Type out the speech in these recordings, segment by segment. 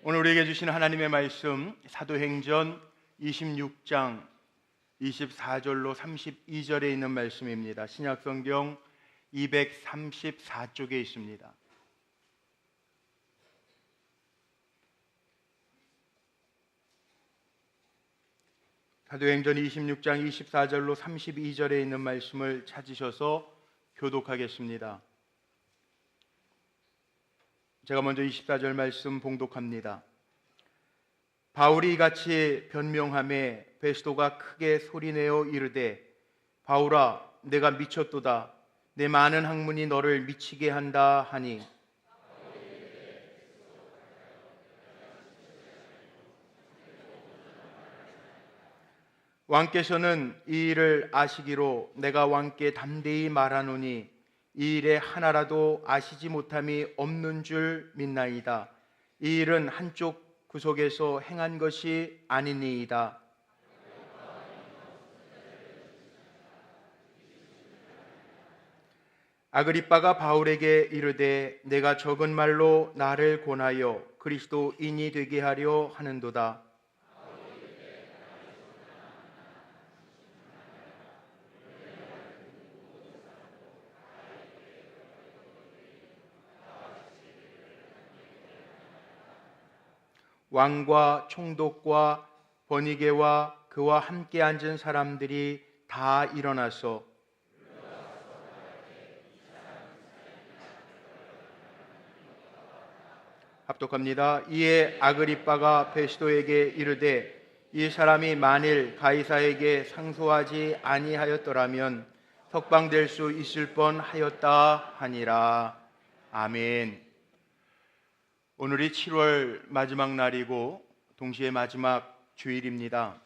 오늘 우리에게 주신 하나님의 말씀 사도행전 26장 24절로 32절에 있는 말씀입니다. 신약성경 234쪽에 있습니다. 사도행전 26장 24절로 32절에 있는 말씀을 찾으셔서 교독하겠습니다. 제가 먼저 24절 말씀 봉독합니다. 바울이 이같이 변명하매 베스도가 크게 소리내어 이르되 바울아 내가 미쳤도다. 내 많은 학문이 너를 미치게 한다 하니 왕께서는 이 일을 아시기로 내가 왕께 담대히 말하노니 이 일에 하나라도 아시지 못함이 없는 줄 믿나이다. 이 일은 한쪽 구석에서 행한 것이 아니니이다. 아그리빠가 바울에게 이르되 내가 적은 말로 나를 권하여 그리스도인이 되게 하려 하는도다. 왕과 총독과 버니게와 그와 함께 앉은 사람들이 다 일어나서 합독합니다. 이에 아그리빠가 베스도에게 이르되 이 사람이 만일 가이사에게 상소하지 아니하였더라면 석방될 수 있을 뻔하였다 하니라. 아멘. 오늘이 7월 마지막 날이고 동시에 마지막 주일입니다.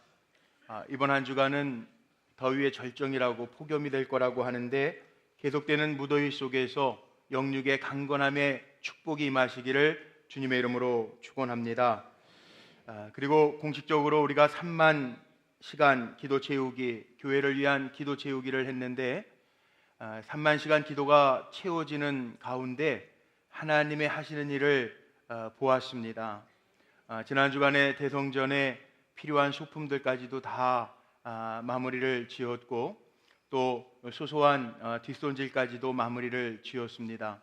이번 한 주간은 더위의 절정이라고 폭염이 될 거라고 하는데 계속되는 무더위 속에서 영육의 강건함의 축복이 임하시기를 주님의 이름으로 축원합니다. 그리고 공식적으로 우리가 3만 시간 기도 채우기, 교회를 위한 기도 채우기를 했는데 3만 시간 기도가 채워지는 가운데 하나님의 하시는 일을 보았습니다. 지난 주간에 대성전에 필요한 소품들까지도 다 마무리를 지었고 또 소소한 뒷손질까지도 마무리를 지었습니다.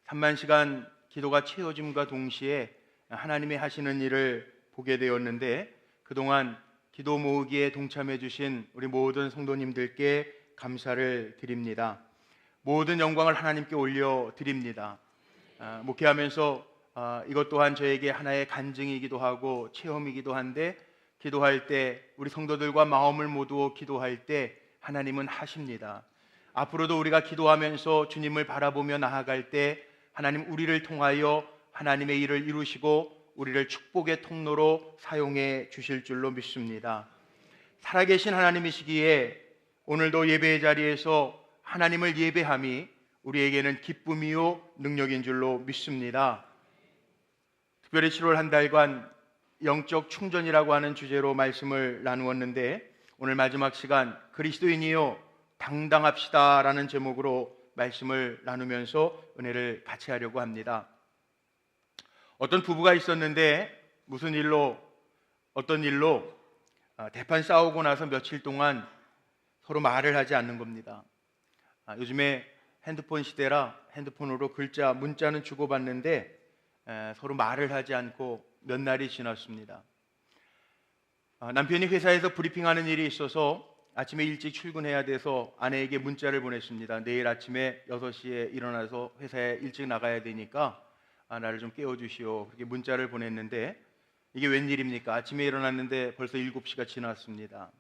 3만 시간 기도가 채워짐과 동시에 하나님의 하시는 일을 보게 되었는데 그동안 기도 모으기에 동참해 주신 우리 모든 성도님들께 감사를 드립니다. 모든 영광을 하나님께 올려드립니다. 목회하면서 이것 또한 저에게 하나의 간증이기도 하고 체험이기도 한데 기도할 때 우리 성도들과 마음을 모두어 기도할 때 하나님은 하십니다. 앞으로도 우리가 기도하면서 주님을 바라보며 나아갈 때 하나님 우리를 통하여 하나님의 일을 이루시고 우리를 축복의 통로로 사용해 주실 줄로 믿습니다. 살아계신 하나님이시기에 오늘도 예배의 자리에서 하나님을 예배함이 우리에게는 기쁨이요 능력인 줄로 믿습니다. 특별히 7월 한 달간 영적 충전이라고 하는 주제로 말씀을 나누었는데 오늘 마지막 시간 그리스도인이요 당당합시다 라는 제목으로 말씀을 나누면서 은혜를 같이 하려고 합니다. 어떤 부부가 있었는데 어떤 일로 대판 싸우고 나서 며칠 동안 서로 말을 하지 않는 겁니다. 요즘에 핸드폰 시대라 핸드폰으로 문자는 주고받는데 서로 말을 하지 않고 몇 날이 지났습니다. 남편이 회사에서 브리핑하는 일이 있어서 아침에 일찍 출근해야 돼서 아내에게 문자를 보냈습니다. 내일 아침에 6시에 일어나서 회사에 일찍 나가야 되니까 나를 좀 깨워주시오. 그렇게 문자를 보냈는데 이게 웬일입니까? 아침에 일어났는데 벌써 7시가 지났습니다.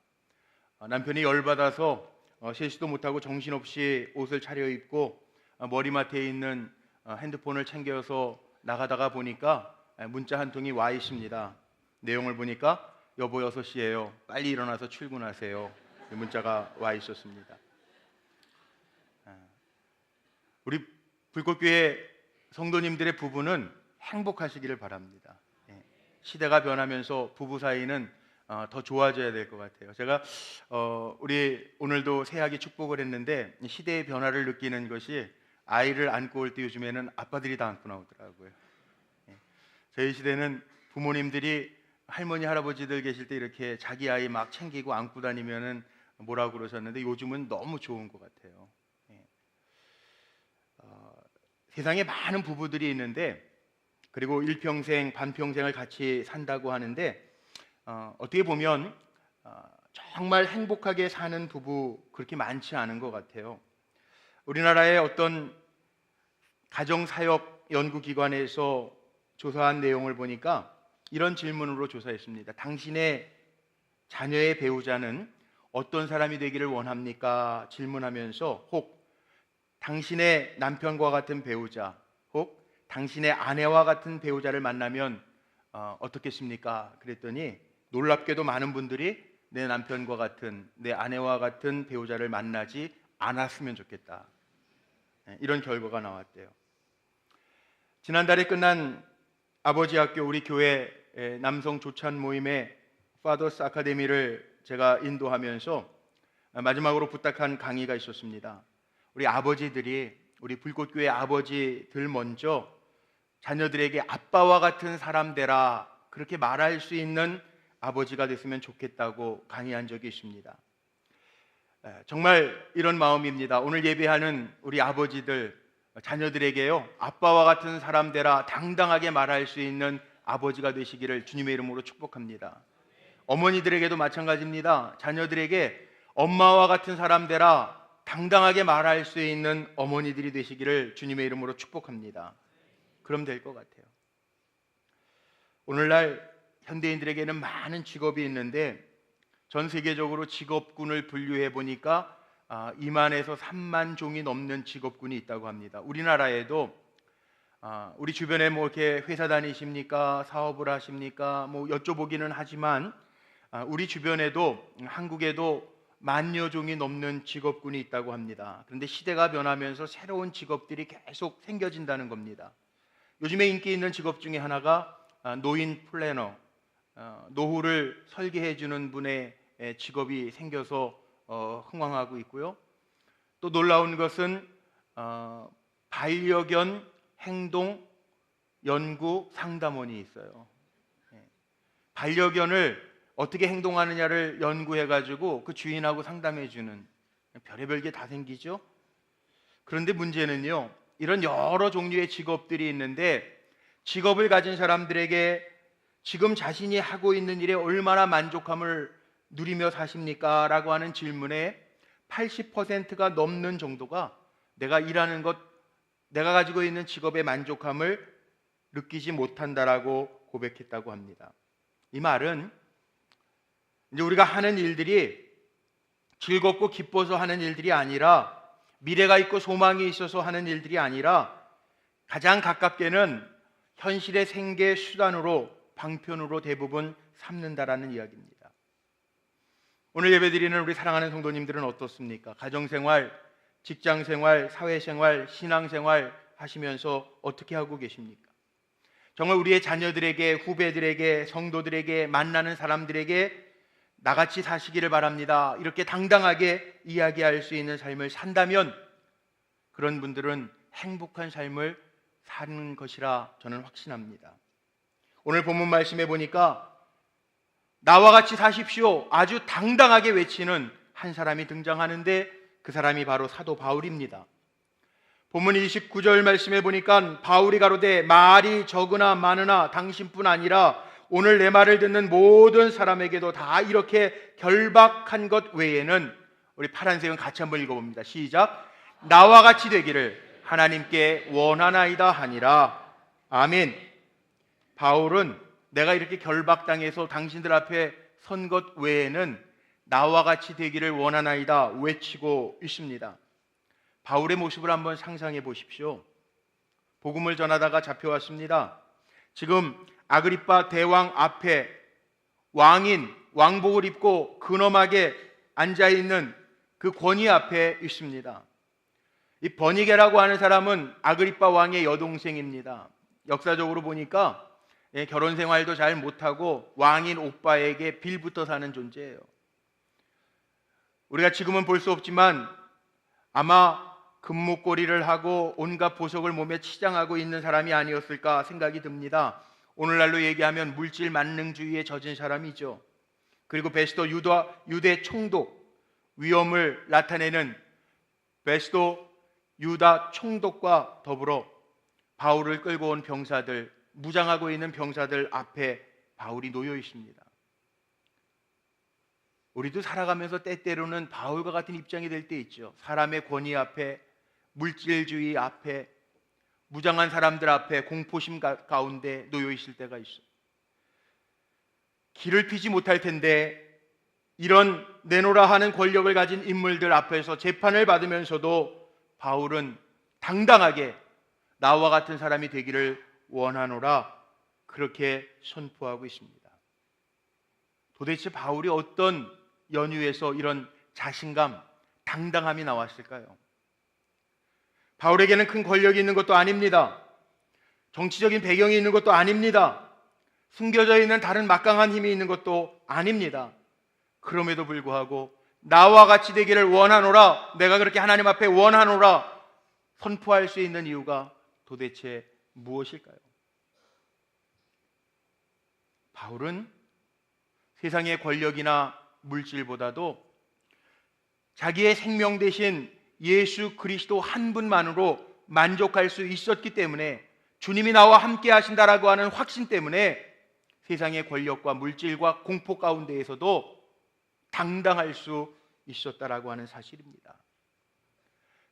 남편이 열받아서 세수도 못하고 정신없이 옷을 차려입고 머리맡에 있는 핸드폰을 챙겨서 나가다가 보니까 문자 한 통이 와 있습니다. 내용을 보니까 여보 6시예요. 빨리 일어나서 출근하세요. 문자가 와 있었습니다. 우리 불꽃교회 성도님들의 부부는 행복하시기를 바랍니다. 시대가 변하면서 부부 사이는 더 좋아져야 될 것 같아요. 제가 우리 오늘도 새하기 축복을 했는데 시대의 변화를 느끼는 것이 아이를 안고 올 때 요즘에는 아빠들이 다 안고 나오더라고요. 저희 시대는 부모님들이 할머니 할아버지들 계실 때 이렇게 자기 아이 막 챙기고 안고 다니면은 뭐라고 그러셨는데 요즘은 너무 좋은 것 같아요. 예. 세상에 많은 부부들이 있는데 그리고 일평생 반평생을 같이 산다고 하는데 어떻게 보면 정말 행복하게 사는 부부 그렇게 많지 않은 것 같아요. 우리나라의 어떤 가정사역 연구기관에서 조사한 내용을 보니까 이런 질문으로 조사했습니다. 당신의 자녀의 배우자는 어떤 사람이 되기를 원합니까? 질문하면서 혹 당신의 남편과 같은 배우자, 혹 당신의 아내와 같은 배우자를 만나면 어떻겠습니까? 그랬더니 놀랍게도 많은 분들이 내 남편과 같은, 내 아내와 같은 배우자를 만나지 않았으면 좋겠다. 이런 결과가 나왔대요. 지난달에 끝난 아버지 학교 우리 교회 남성 조찬 모임의 파더스 아카데미를 제가 인도하면서 마지막으로 부탁한 강의가 있었습니다. 우리 아버지들이, 우리 불꽃교회 아버지들 먼저 자녀들에게 아빠와 같은 사람 되라 그렇게 말할 수 있는 아버지가 됐으면 좋겠다고 강의한 적이 있습니다. 정말 이런 마음입니다. 오늘 예배하는 우리 아버지들, 자녀들에게요, 아빠와 같은 사람 되라 당당하게 말할 수 있는 아버지가 되시기를 주님의 이름으로 축복합니다. 어머니들에게도 마찬가지입니다. 자녀들에게 엄마와 같은 사람 되라 당당하게 말할 수 있는 어머니들이 되시기를 주님의 이름으로 축복합니다. 그럼 될 것 같아요. 오늘날 현대인들에게는 많은 직업이 있는데 전 세계적으로 직업군을 분류해 보니까 2만에서 3만 종이 넘는 직업군이 있다고 합니다. 우리나라에도 우리 주변에 뭐 이렇게 회사 다니십니까? 사업을 하십니까? 뭐 여쭤보기는 하지만 우리 주변에도 한국에도 만여 종이 넘는 직업군이 있다고 합니다. 그런데 시대가 변하면서 새로운 직업들이 계속 생겨진다는 겁니다. 요즘에 인기 있는 직업 중에 하나가 노인 플래너, 노후를 설계해 주는 분의 직업이 생겨서 흥왕하고 있고요. 또 놀라운 것은 반려견 행동 연구 상담원이 있어요. 반려견을 어떻게 행동하느냐를 연구해 가지고 그 주인하고 상담해 주는, 별의별 게 다 생기죠. 그런데 문제는요, 이런 여러 종류의 직업들이 있는데 직업을 가진 사람들에게 지금 자신이 하고 있는 일에 얼마나 만족함을 누리며 사십니까? 라고 하는 질문에 80%가 넘는 정도가 내가 일하는 것, 내가 가지고 있는 직업의 만족함을 느끼지 못한다라고 고백했다고 합니다. 이 말은 이제 우리가 하는 일들이 즐겁고 기뻐서 하는 일들이 아니라, 미래가 있고 소망이 있어서 하는 일들이 아니라 가장 가깝게는 현실의 생계 수단으로, 방편으로 대부분 삼는다라는 이야기입니다. 오늘 예배드리는 우리 사랑하는 성도님들은 어떻습니까? 가정생활, 직장생활, 사회생활, 신앙생활 하시면서 어떻게 하고 계십니까? 정말 우리의 자녀들에게, 후배들에게, 성도들에게, 만나는 사람들에게 나같이 사시기를 바랍니다, 이렇게 당당하게 이야기할 수 있는 삶을 산다면 그런 분들은 행복한 삶을 사는 것이라 저는 확신합니다. 오늘 본문 말씀에 보니까 나와 같이 사십시오 아주 당당하게 외치는 한 사람이 등장하는데 그 사람이 바로 사도 바울입니다. 본문 29절 말씀에 보니까 바울이 가로되 말이 적으나 많으나 당신뿐 아니라 오늘 내 말을 듣는 모든 사람에게도 다 이렇게 결박한 것 외에는, 우리 파란색은 같이 한번 읽어봅니다. 시작. 나와 같이 되기를 하나님께 원하나이다 하니라. 아멘. 바울은 내가 이렇게 결박당해서 당신들 앞에 선 것 외에는 나와 같이 되기를 원하나이다 외치고 있습니다. 바울의 모습을 한번 상상해 보십시오. 복음을 전하다가 잡혀왔습니다. 지금 아그리빠 대왕 앞에 왕인, 왕복을 입고 근엄하게 앉아있는 그 권위 앞에 있습니다. 이 버니게라고 하는 사람은 아그리빠 왕의 여동생입니다. 역사적으로 보니까 결혼 생활도 잘 못하고 왕인 오빠에게 빌붙어 사는 존재예요. 우리가 지금은 볼 수 없지만 아마 금목걸이를 하고 온갖 보석을 몸에 치장하고 있는 사람이 아니었을까 생각이 듭니다. 오늘날로 얘기하면 물질 만능주의에 젖은 사람이죠. 그리고 베스도 유대 총독 위험을 나타내는 베스도 유다 총독과 더불어 바울을 끌고 온 병사들, 무장하고 있는 병사들 앞에 바울이 놓여 있습니다. 우리도 살아가면서 때때로는 바울과 같은 입장이 될 때 있죠. 사람의 권위 앞에, 물질주의 앞에, 무장한 사람들 앞에 공포심 가운데 놓여 있을 때가 있어요. 길을 피지 못할 텐데 이런 내노라 하는 권력을 가진 인물들 앞에서 재판을 받으면서도 바울은 당당하게 나와 같은 사람이 되기를 원하노라 그렇게 선포하고 있습니다. 도대체 바울이 어떤 연유에서 이런 자신감, 당당함이 나왔을까요? 바울에게는 큰 권력이 있는 것도 아닙니다. 정치적인 배경이 있는 것도 아닙니다. 숨겨져 있는 다른 막강한 힘이 있는 것도 아닙니다. 그럼에도 불구하고 나와 같이 되기를 원하노라, 내가 그렇게 하나님 앞에 원하노라 선포할 수 있는 이유가 도대체 무엇일까요? 바울은 세상의 권력이나 물질보다도 자기의 생명 대신 예수 그리스도 한 분만으로 만족할 수 있었기 때문에, 주님이 나와 함께 하신다라고 하는 확신 때문에 세상의 권력과 물질과 공포 가운데에서도 당당할 수 있었다라고 하는 사실입니다.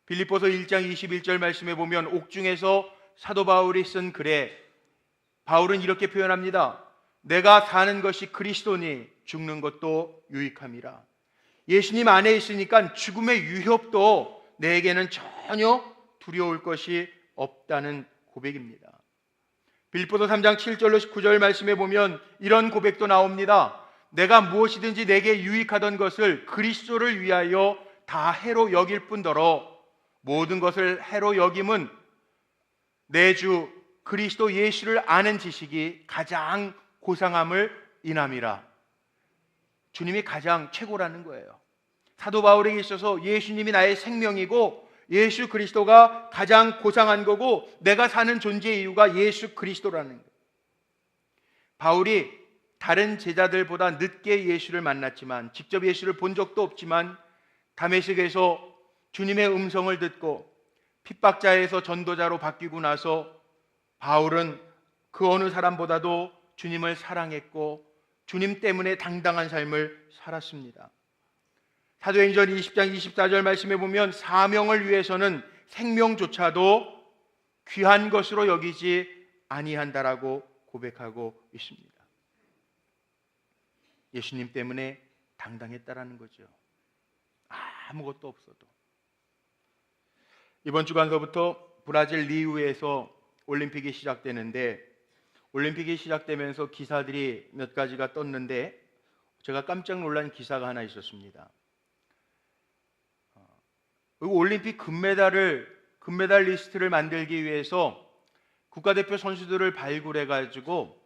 빌립보서 1장 21절 말씀에 보면 옥중에서 사도 바울이 쓴 글에 바울은 이렇게 표현합니다. 내가 사는 것이 그리스도니 죽는 것도 유익함이라. 예수님 안에 있으니까 죽음의 위협도 내게는 전혀 두려울 것이 없다는 고백입니다. 빌립보서 3장 7절로 19절 말씀에 보면 이런 고백도 나옵니다. 내가 무엇이든지 내게 유익하던 것을 그리스도를 위하여 다 해로 여길 뿐더러 모든 것을 해로 여김은 내 주 그리스도 예수를 아는 지식이 가장 고상함을 인함이라. 주님이 가장 최고라는 거예요. 사도 바울에게 있어서 예수님이 나의 생명이고 예수 그리스도가 가장 고상한 거고 내가 사는 존재의 이유가 예수 그리스도라는 거예요. 바울이 다른 제자들보다 늦게 예수를 만났지만, 직접 예수를 본 적도 없지만 다메섹에서 주님의 음성을 듣고 핍박자에서 전도자로 바뀌고 나서 바울은 그 어느 사람보다도 주님을 사랑했고 주님 때문에 당당한 삶을 살았습니다. 사도행전 20장 24절 말씀에 보면 사명을 위해서는 생명조차도 귀한 것으로 여기지 아니한다라고 고백하고 있습니다. 예수님 때문에 당당했다라는 거죠. 아무것도 없어도. 이번 주간서부터 브라질 리우에서 올림픽이 시작되는데, 올림픽이 시작되면서 기사들이 몇 가지가 떴는데 제가 깜짝 놀란 기사가 하나 있었습니다. 올림픽 금메달리스트를 만들기 위해서 국가대표 선수들을 발굴해 가지고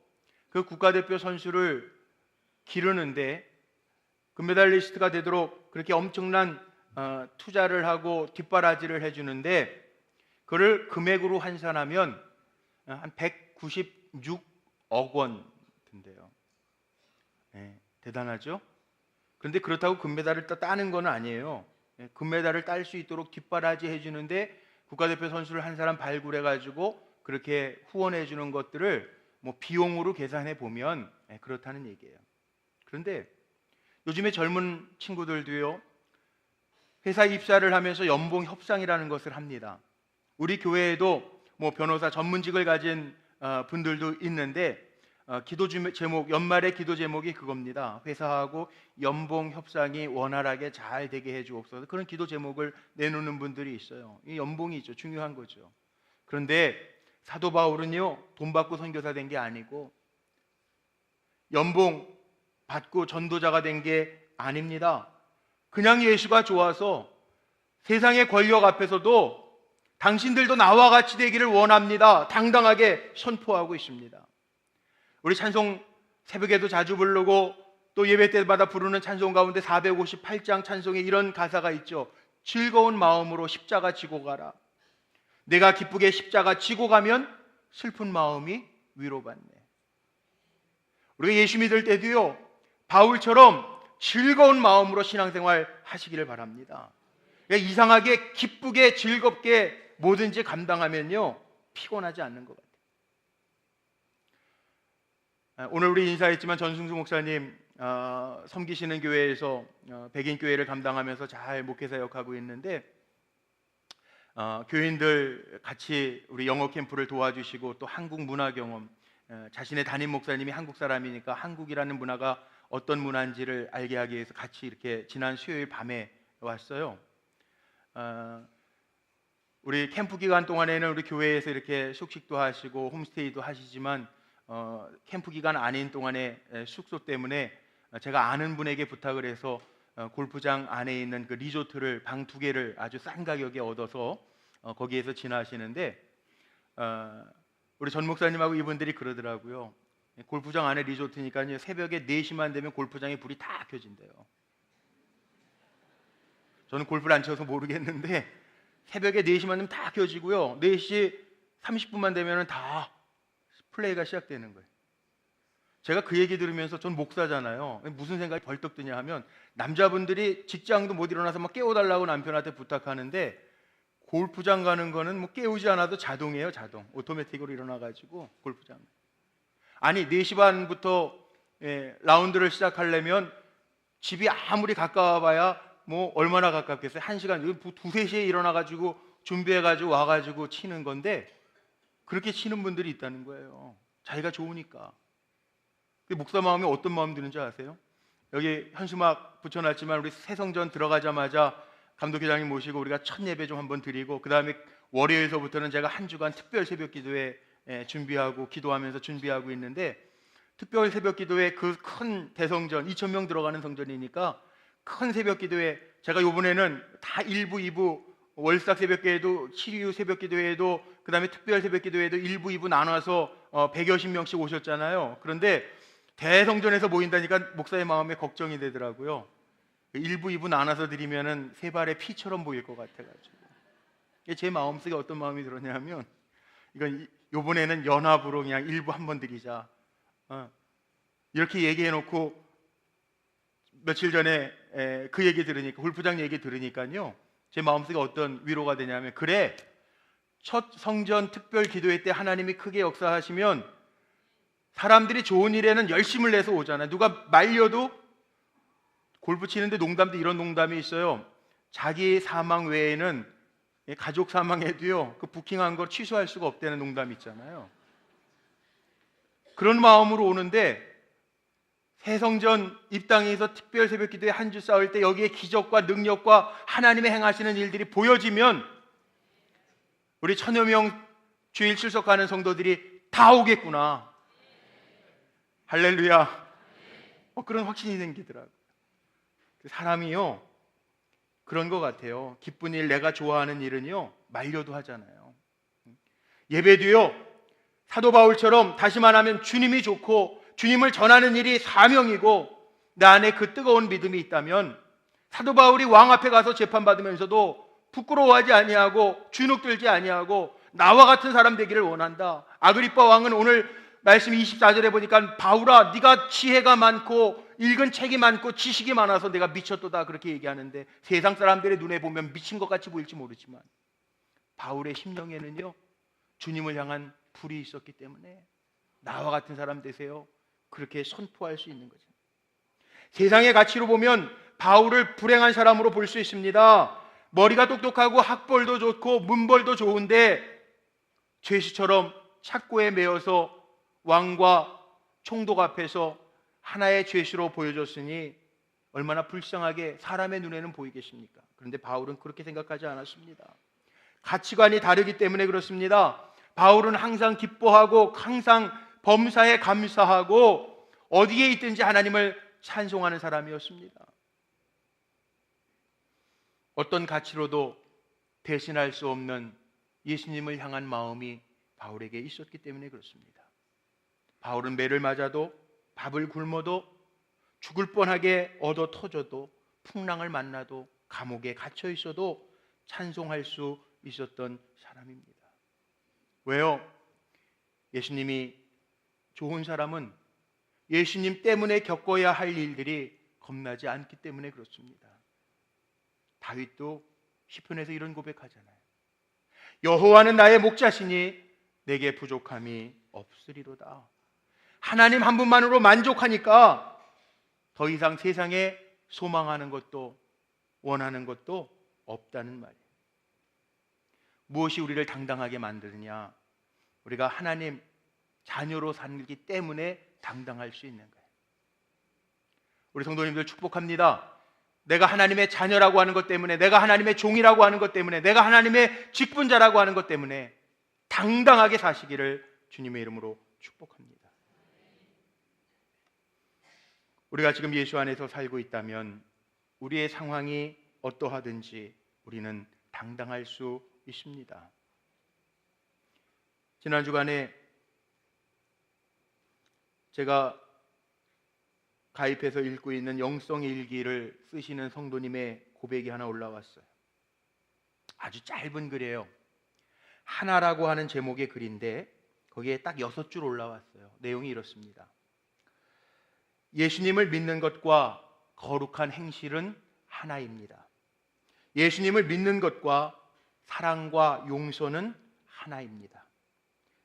그 국가대표 선수를 기르는데, 금메달리스트가 되도록 그렇게 엄청난 투자를 하고 뒷바라지를 해주는데, 그를 금액으로 환산하면 한 196억 원 든대요. 네, 대단하죠? 그런데 그렇다고 금메달을 따는 건 아니에요. 금메달을 딸 수 있도록 뒷바라지 해주는데 국가대표 선수를 한 사람 발굴해가지고 그렇게 후원해주는 것들을 뭐 비용으로 계산해 보면 그렇다는 얘기예요. 그런데 요즘에 젊은 친구들도요, 회사 입사를 하면서 연봉 협상이라는 것을 합니다. 우리 교회에도 뭐 변호사 전문직을 가진 분들도 있는데 기도 제목, 연말의 기도 제목이 그겁니다. 회사하고 연봉 협상이 원활하게 잘 되게 해주옵소서. 그런 기도 제목을 내놓는 분들이 있어요. 이 연봉이죠. 중요한 거죠. 그런데 사도 바울은요, 돈 받고 선교사 된 게 아니고 연봉 받고 전도자가 된 게 아닙니다. 그냥 예수가 좋아서 세상의 권력 앞에서도 당신들도 나와 같이 되기를 원합니다. 당당하게 선포하고 있습니다. 우리 찬송 새벽에도 자주 부르고 또 예배 때마다 부르는 찬송 가운데 458장 찬송에 이런 가사가 있죠. 즐거운 마음으로 십자가 지고 가라. 내가 기쁘게 십자가 지고 가면 슬픈 마음이 위로받네. 우리가 예수 믿을 때도요, 바울처럼 즐거운 마음으로 신앙생활 하시기를 바랍니다. 그러니까 이상하게 기쁘게 즐겁게 뭐든지 감당하면요 피곤하지 않는 것 같아요. 오늘 우리 인사했지만 전승수 목사님 섬기시는 교회에서 백인 교회를 감당하면서 잘 목회사역하고 있는데, 교인들 같이 우리 영어 캠프를 도와주시고 또 한국 문화 경험, 자신의 담임 목사님이 한국 사람이니까 한국이라는 문화가 어떤 문화인지를 알게 하기 위해서 같이 이렇게 지난 수요일 밤에 왔어요. 우리 캠프 기간 동안에는 우리 교회에서 이렇게 숙식도 하시고 홈스테이도 하시지만 캠프 기간 아닌 동안에 숙소 때문에 제가 아는 분에게 부탁을 해서 골프장 안에 있는 그 리조트를 방 2개를 아주 싼 가격에 얻어서 거기에서 지나시는데, 우리 전 목사님하고 이분들이 그러더라고요. 골프장 안에 리조트니까 새벽에 4시만 되면 골프장에 불이 다 켜진대요. 저는 골프를 안 쳐서 모르겠는데 새벽에 4시만 되면 다 켜지고요, 4시 30분만 되면 다 플레이가 시작되는 거예요. 제가 그 얘기 들으면서, 전 목사잖아요, 무슨 생각이 벌떡 드냐 하면, 남자분들이 직장도 못 일어나서 막 깨워달라고 남편한테 부탁하는데 골프장 가는 거는 뭐 깨우지 않아도 자동이에요. 자동, 오토매틱으로 일어나가지고 골프장. 아니 4시 반부터 라운드를 시작하려면 집이 아무리 가까워봐야 뭐 얼마나 가깝겠어요? 1시간, 2-3시에 일어나가지고 준비해가지고 와가지고 치는 건데, 그렇게 치는 분들이 있다는 거예요. 자기가 좋으니까. 목사 마음이 어떤 마음 드는지 아세요? 여기 현수막 붙여놨지만 우리 새성전 들어가자마자 감독회장님 모시고 우리가 첫 예배 좀 한번 드리고, 그 다음에 월요일서부터는 제가 한 주간 특별 새벽 기도회 준비하고 기도하면서 준비하고 있는데, 특별 새벽 기도회 그 큰 대성전 2,000명 들어가는 성전이니까 큰 새벽 기도회, 제가 이번에는 다 1부 2부, 월삭 새벽 기도회도 7유 새벽 기도회도 그 다음에 특별 새벽 기도회도 1부 2부 나눠서 100여십 명씩 오셨잖아요. 그런데 대성전에서 모인다니까 목사의 마음에 걱정이 되더라고요. 1부 2부 나눠서 드리면은 세 발의 피처럼 보일 것 같아가지고, 제 마음속에 어떤 마음이 들었냐면, 이건 요번에는 연합으로 그냥 1부 한번 드리자, 이렇게 얘기해놓고 며칠 전에 그 얘기 들으니까, 골프장 얘기 들으니까요, 제 마음속에 어떤 위로가 되냐면, 그래, 첫 성전 특별 기도회 때 하나님이 크게 역사하시면 사람들이 좋은 일에는 열심을 내서 오잖아요. 누가 말려도, 골프 치는데 농담도 이런 농담이 있어요. 자기 사망 외에는 가족 사망에도요 그 부킹한 걸 취소할 수가 없다는 농담이 있잖아요. 그런 마음으로 오는데, 새성전 입당해서 특별 새벽 기도에 한 주 싸울 때 여기에 기적과 능력과 하나님의 행하시는 일들이 보여지면 우리 1,000여 명 주일 출석하는 성도들이 다 오겠구나, 할렐루야, 그런 확신이 생기더라고요. 사람이요 그런 것 같아요. 기쁜 일, 내가 좋아하는 일은요 말려도 하잖아요. 예배도요 사도 바울처럼 다시 말하면 주님이 좋고 주님을 전하는 일이 사명이고 내 안에 그 뜨거운 믿음이 있다면, 사도 바울이 왕 앞에 가서 재판받으면서도 부끄러워하지 아니하고 주눅들지 아니하고 나와 같은 사람 되기를 원한다. 아그리빠 왕은 오늘 말씀 24절에 보니까, 바울아 네가 지혜가 많고 읽은 책이 많고 지식이 많아서 내가 미쳤도다, 그렇게 얘기하는데, 세상 사람들의 눈에 보면 미친 것 같이 보일지 모르지만 바울의 심령에는요 주님을 향한 불이 있었기 때문에 나와 같은 사람 되세요, 그렇게 선포할 수 있는 거죠. 세상의 가치로 보면 바울을 불행한 사람으로 볼 수 있습니다. 머리가 똑똑하고 학벌도 좋고 문벌도 좋은데 죄수처럼 착고에 매여서 왕과 총독 앞에서 하나의 죄수로 보여줬으니 얼마나 불쌍하게 사람의 눈에는 보이겠습니까? 그런데 바울은 그렇게 생각하지 않았습니다. 가치관이 다르기 때문에 그렇습니다. 바울은 항상 기뻐하고 항상 범사에 감사하고 어디에 있든지 하나님을 찬송하는 사람이었습니다. 어떤 가치로도 대신할 수 없는 예수님을 향한 마음이 바울에게 있었기 때문에 그렇습니다. 바울은 매를 맞아도, 밥을 굶어도, 죽을 뻔하게 얻어 터져도, 풍랑을 만나도, 감옥에 갇혀 있어도 찬송할 수 있었던 사람입니다. 왜요? 예수님이 좋은 사람은 예수님 때문에 겪어야 할 일들이 겁나지 않기 때문에 그렇습니다. 다윗도 시편에서 이런 고백하잖아요. 여호와는 나의 목자시니 내게 부족함이 없으리로다. 하나님 한 분만으로 만족하니까 더 이상 세상에 소망하는 것도 원하는 것도 없다는 말이에요. 무엇이 우리를 당당하게 만드느냐? 우리가 하나님 자녀로 살기 때문에 당당할 수 있는 거예요. 우리 성도님들 축복합니다. 내가 하나님의 자녀라고 하는 것 때문에, 내가 하나님의 종이라고 하는 것 때문에, 내가 하나님의 직분자라고 하는 것 때문에 당당하게 사시기를 주님의 이름으로 축복합니다. 우리가 지금 예수 안에서 살고 있다면 우리의 상황이 어떠하든지 우리는 당당할 수 있습니다. 지난 주간에 제가 가입해서 읽고 있는 영성 일기를 쓰시는 성도님의 고백이 하나 올라왔어요. 아주 짧은 글이에요. 하나라고 하는 제목의 글인데 거기에 딱 6줄 올라왔어요. 내용이 이렇습니다. 예수님을 믿는 것과 거룩한 행실은 하나입니다. 예수님을 믿는 것과 사랑과 용서는 하나입니다.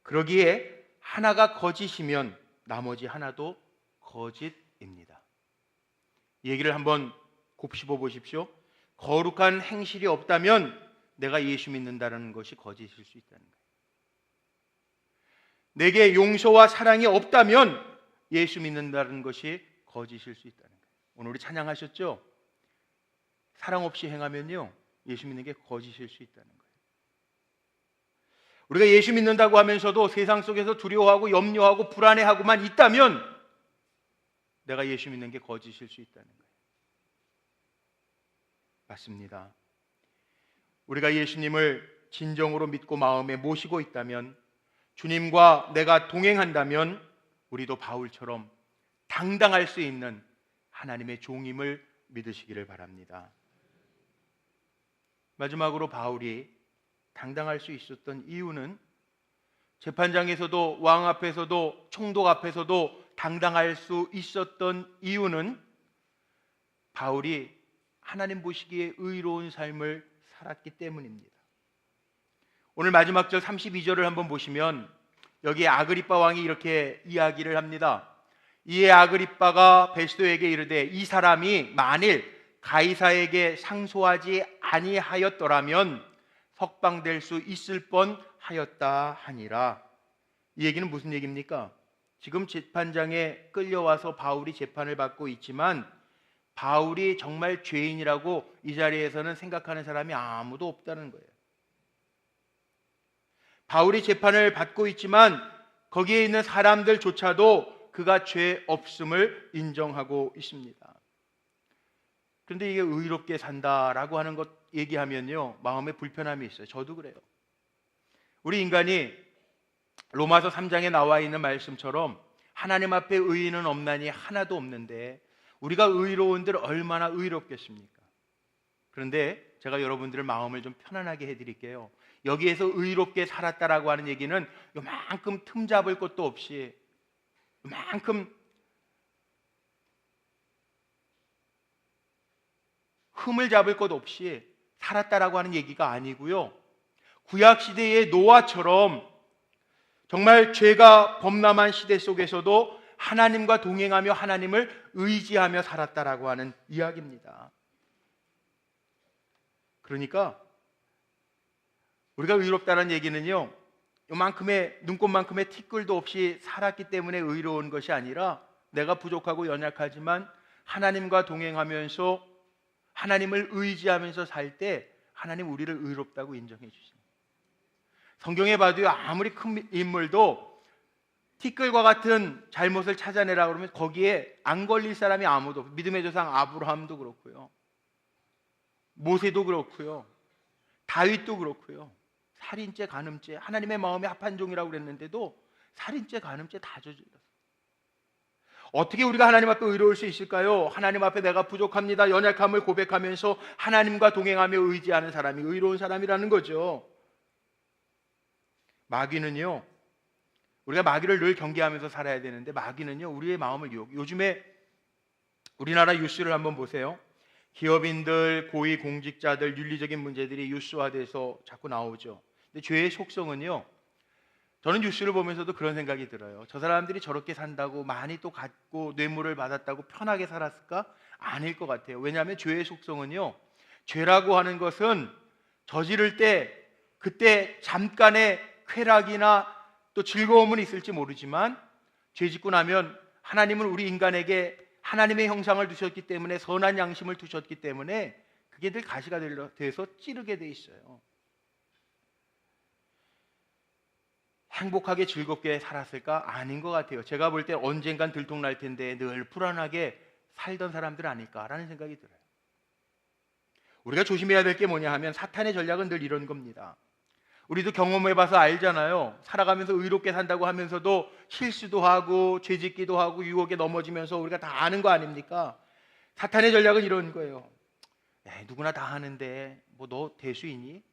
그러기에 하나가 거짓이면 나머지 하나도 거짓입니다. 이 얘기를 한번 곱씹어 보십시오. 거룩한 행실이 없다면 내가 예수 믿는다는 것이 거짓일 수 있다는 거예요. 내게 용서와 사랑이 없다면 예수 믿는다는 것이 거짓일 수 있다는 거예요. 오늘 우리 찬양하셨죠? 사랑 없이 행하면요 예수 믿는 게 거짓일 수 있다는 거예요. 우리가 예수 믿는다고 하면서도 세상 속에서 두려워하고 염려하고 불안해하고만 있다면 내가 예수 믿는 게 거짓일 수 있다는 거예요. 맞습니다. 우리가 예수님을 진정으로 믿고 마음에 모시고 있다면, 주님과 내가 동행한다면 우리도 바울처럼 당당할 수 있는 하나님의 종임을 믿으시기를 바랍니다. 마지막으로 바울이 당당할 수 있었던 이유는, 재판장에서도 왕 앞에서도 총독 앞에서도 당당할 수 있었던 이유는 바울이 하나님 보시기에 의로운 삶을 살았기 때문입니다. 오늘 마지막 절 32절을 한번 보시면 여기에 아그리빠 왕이 이렇게 이야기를 합니다. 이에 아그리빠가 베스도에게 이르되 이 사람이 만일 가이사에게 상소하지 아니하였더라면 석방될 수 있을 뻔하였다 하니라. 이 얘기는 무슨 얘기입니까? 지금 재판장에 끌려와서 바울이 재판을 받고 있지만 바울이 정말 죄인이라고 이 자리에서는 생각하는 사람이 아무도 없다는 거예요. 바울이 재판을 받고 있지만 거기에 있는 사람들조차도 그가 죄 없음을 인정하고 있습니다. 그런데 이게 의롭게 산다라고 하는 것 얘기하면요 마음에 불편함이 있어요. 저도 그래요. 우리 인간이 로마서 3장에 나와 있는 말씀처럼 하나님 앞에 의인은 없나니 하나도 없는데 우리가 의로운들 얼마나 의롭겠습니까? 그런데 제가 여러분들의 마음을 좀 편안하게 해드릴게요. 여기에서 의롭게 살았다라고 하는 얘기는 요만큼 틈 잡을 것도 없이, 요만큼 흠을 잡을 것 없이 살았다라고 하는 얘기가 아니고요, 구약시대의 노아처럼 정말 죄가 범람한 시대 속에서도 하나님과 동행하며 하나님을 의지하며 살았다라고 하는 이야기입니다. 그러니까 우리가 의롭다는 얘기는요 요만큼의 눈곱만큼의 티끌도 없이 살았기 때문에 의로운 것이 아니라 내가 부족하고 연약하지만 하나님과 동행하면서 하나님을 의지하면서 살 때 하나님 우리를 의롭다고 인정해 주십니다. 성경에 봐도요 아무리 큰 인물도 티끌과 같은 잘못을 찾아내라 그러면 거기에 안 걸릴 사람이 아무도 없어요. 믿음의 조상 아브라함도 그렇고요, 모세도 그렇고요, 다윗도 그렇고요. 살인죄, 간음죄, 하나님의 마음에 합한 종이라고 그랬는데도 살인죄, 간음죄 다 저질렀어요. 어떻게 우리가 하나님 앞에 의로울 수 있을까요? 하나님 앞에 내가 부족합니다, 연약함을 고백하면서 하나님과 동행하며 의지하는 사람이 의로운 사람이라는 거죠. 마귀는요 우리가 마귀를 늘 경계하면서 살아야 되는데 마귀는요 우리의 마음을 요즘에 우리나라 뉴스를 한번 보세요. 기업인들, 고위 공직자들 윤리적인 문제들이 뉴스화돼서 자꾸 나오죠. 근데 죄의 속성은요, 저는 뉴스를 보면서도 그런 생각이 들어요. 저 사람들이 저렇게 산다고 많이 또 갖고 뇌물을 받았다고 편하게 살았을까? 아닐 것 같아요. 왜냐하면 죄의 속성은요, 죄라고 하는 것은 저지를 때 그때 잠깐의 쾌락이나 또 즐거움은 있을지 모르지만 죄 짓고 나면 하나님은 우리 인간에게 하나님의 형상을 두셨기 때문에 선한 양심을 두셨기 때문에 그게 늘 가시가 돼서 찌르게 돼 있어요. 행복하게 즐겁게 살았을까? 아닌 것 같아요. 제가 볼 때 언젠간 들통날 텐데 늘 불안하게 살던 사람들 아닐까라는 생각이 들어요. 우리가 조심해야 될 게 뭐냐 하면 사탄의 전략은 늘 이런 겁니다. 우리도 경험해봐서 알잖아요. 살아가면서 의롭게 산다고 하면서도 실수도 하고 죄짓기도 하고 유혹에 넘어지면서 우리가 다 아는 거 아닙니까? 사탄의 전략은 이런 거예요. 누구나 다 하는데 뭐 너 대수이니?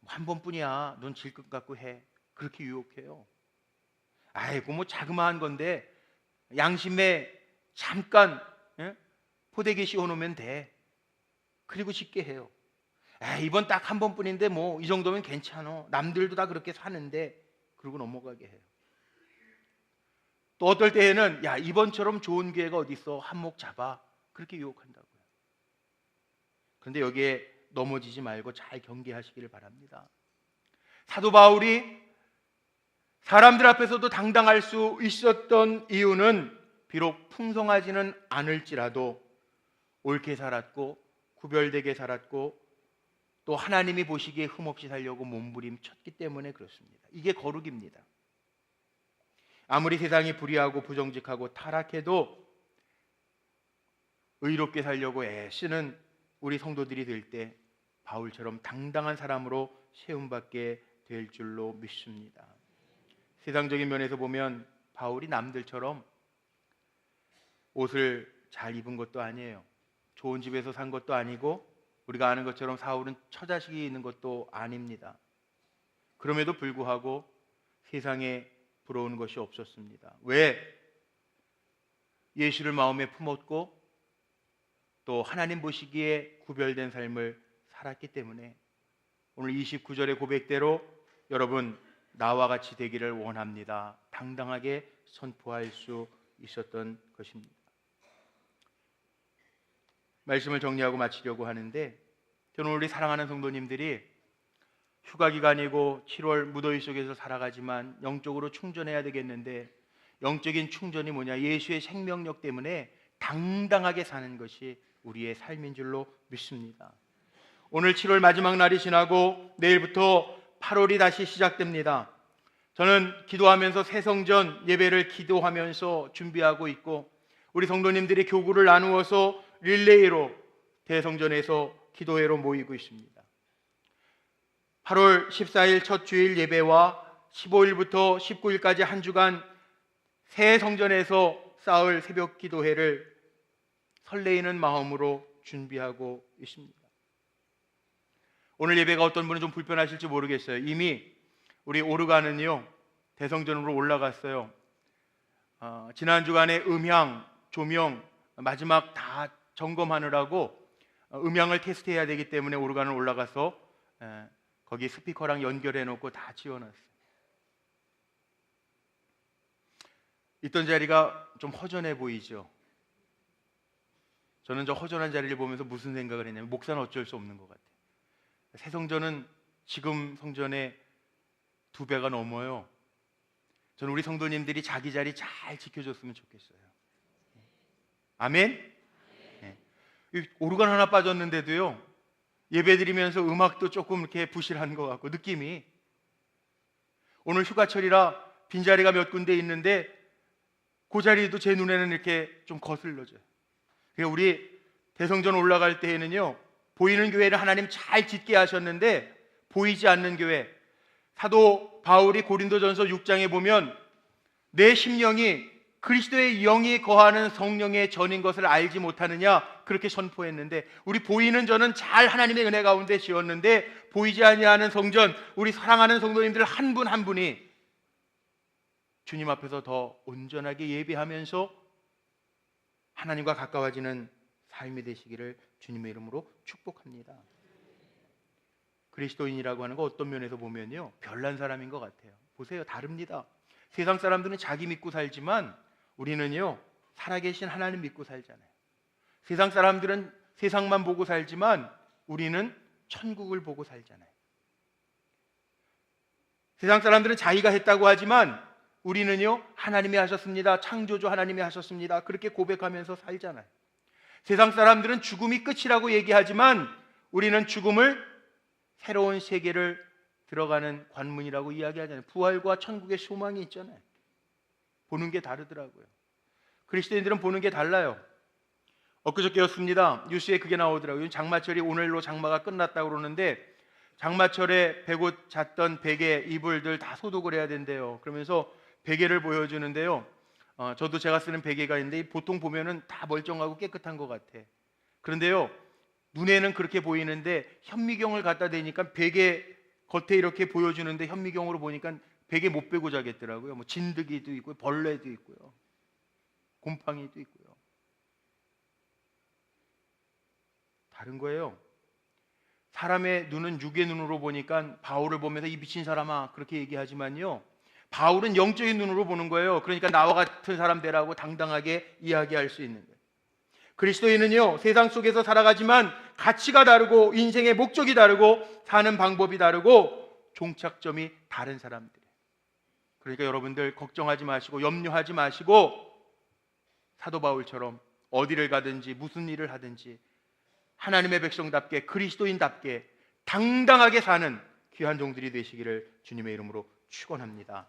한 번뿐이야. 넌 질 것 같고 해. 그렇게 유혹해요. 아이고 뭐 자그마한 건데 양심에 잠깐 포대기 씌워놓으면 돼. 그리고 쉽게 해요. 이번 딱 한 번뿐인데 뭐 이 정도면 괜찮아. 남들도 다 그렇게 사는데 그러고 넘어가게 해요. 또 어떨 때에는 야 이번처럼 좋은 기회가 어디 있어. 한몫 잡아. 그렇게 유혹한다고요. 그런데 여기에 넘어지지 말고 잘 경계하시기를 바랍니다. 사도 바울이 사람들 앞에서도 당당할 수 있었던 이유는 비록 풍성하지는 않을지라도 옳게 살았고 구별되게 살았고 또 하나님이 보시기에 흠없이 살려고 몸부림쳤기 때문에 그렇습니다. 이게 거룩입니다. 아무리 세상이 불의하고 부정직하고 타락해도 의롭게 살려고 애쓰는 우리 성도들이 될 때 바울처럼 당당한 사람으로 세움받게 될 줄로 믿습니다. 세상적인 면에서 보면 바울이 남들처럼 옷을 잘 입은 것도 아니에요. 좋은 집에서 산 것도 아니고 우리가 아는 것처럼 사울은 처자식이 있는 것도 아닙니다. 그럼에도 불구하고 세상에 부러운 것이 없었습니다. 왜? 예수를 마음에 품었고 또 하나님 보시기에 구별된 삶을 살았기 때문에 오늘 29절의 고백대로 여러분 나와 같이 되기를 원합니다. 당당하게 선포할 수 있었던 것입니다. 말씀을 정리하고 마치려고 하는데 저는 우리 사랑하는 성도님들이 휴가 기간이고 7월 무더위 속에서 살아가지만 영적으로 충전해야 되겠는데 영적인 충전이 뭐냐? 예수의 생명력 때문에 당당하게 사는 것이 우리의 삶인 줄로 믿습니다. 오늘 7월 마지막 날이 지나고 내일부터 8월이 다시 시작됩니다. 저는 기도하면서 새성전 예배를 기도하면서 준비하고 있고 우리 성도님들이 교구를 나누어서 릴레이로 대성전에서 기도회로 모이고 있습니다. 8월 14일 첫 주일 예배와 15일부터 19일까지 한 주간 새 성전에서 쌓을 새벽 기도회를 설레이는 마음으로 준비하고 있습니다. 오늘 예배가 어떤 분은 좀 불편하실지 모르겠어요. 이미 우리 오르간은요 대성전으로 올라갔어요. 지난 주간에 음향, 조명 마지막 다 점검하느라고 음향을 테스트해야 되기 때문에 오르간을 올라가서 거기 스피커랑 연결해 놓고 다 지워놨어요. 있던 자리가 좀 허전해 보이죠. 저는 저 허전한 자리를 보면서 무슨 생각을 했냐면 목사는 어쩔 수 없는 것 같아요. 새 성전은 지금 성전의 2배가 넘어요. 저는 우리 성도님들이 자기 자리 잘 지켜줬으면 좋겠어요. 아멘? 네. 오르간 하나 빠졌는데도요 예배드리면서 음악도 조금 이렇게 부실한 것 같고 느낌이 오늘 휴가철이라 빈자리가 몇 군데 있는데 그 자리도 제 눈에는 이렇게 좀 거슬러져요. 그러니까 우리 대성전 올라갈 때에는요 보이는 교회를 하나님 잘 짓게 하셨는데 보이지 않는 교회, 사도 바울이 고린도전서 6장에 보면 내 심령이 그리스도의 영이 거하는 성령의 전인 것을 알지 못하느냐 그렇게 선포했는데 우리 보이는 전은 잘 하나님의 은혜 가운데 지었는데 보이지 아니하는 성전, 우리 사랑하는 성도님들 한 분 한 분이 주님 앞에서 더 온전하게 예배하면서 하나님과 가까워지는 삶이 되시기를 주님의 이름으로 축복합니다. 그리스도인이라고 하는 거 어떤 면에서 보면요, 별난 사람인 것 같아요. 보세요, 다릅니다. 세상 사람들은 자기 믿고 살지만 우리는요, 살아계신 하나님 믿고 살잖아요. 세상 사람들은 세상만 보고 살지만 우리는 천국을 보고 살잖아요. 세상 사람들은 자기가 했다고 하지만 우리는요, 하나님이 하셨습니다, 창조주 하나님이 하셨습니다, 그렇게 고백하면서 살잖아요. 세상 사람들은 죽음이 끝이라고 얘기하지만 우리는 죽음을 새로운 세계를 들어가는 관문이라고 이야기하잖아요. 부활과 천국의 소망이 있잖아요. 보는 게 다르더라고요. 그리스도인들은 보는 게 달라요. 엊그저께였습니다. 뉴스에 그게 나오더라고요. 장마철이 오늘로 장마가 끝났다고 그러는데 장마철에 배고 잤던 베개, 이불들 다 소독을 해야 된대요. 그러면서 베개를 보여주는데요. 저도 제가 쓰는 베개가 있는데 보통 보면은 다 멀쩡하고 깨끗한 것 같아. 그런데요, 눈에는 그렇게 보이는데 현미경을 갖다 대니까 베개 겉에 이렇게 보여주는데 현미경으로 보니까 베개 못 베고 자겠더라고요. 뭐 진드기도 있고 벌레도 있고요, 곰팡이도 있고요. 다른 거예요. 사람의 눈은 육의 눈으로 보니까 바울을 보면서 이 미친 사람아 그렇게 얘기하지만요, 바울은 영적인 눈으로 보는 거예요. 그러니까 나와 같은 사람 되라고 당당하게 이야기할 수 있는 거예요. 그리스도인은요, 세상 속에서 살아가지만 가치가 다르고 인생의 목적이 다르고 사는 방법이 다르고 종착점이 다른 사람들이에요. 그러니까 여러분들 걱정하지 마시고 염려하지 마시고 사도 바울처럼 어디를 가든지 무슨 일을 하든지 하나님의 백성답게 그리스도인답게 당당하게 사는 귀한 종들이 되시기를 주님의 이름으로 축원합니다.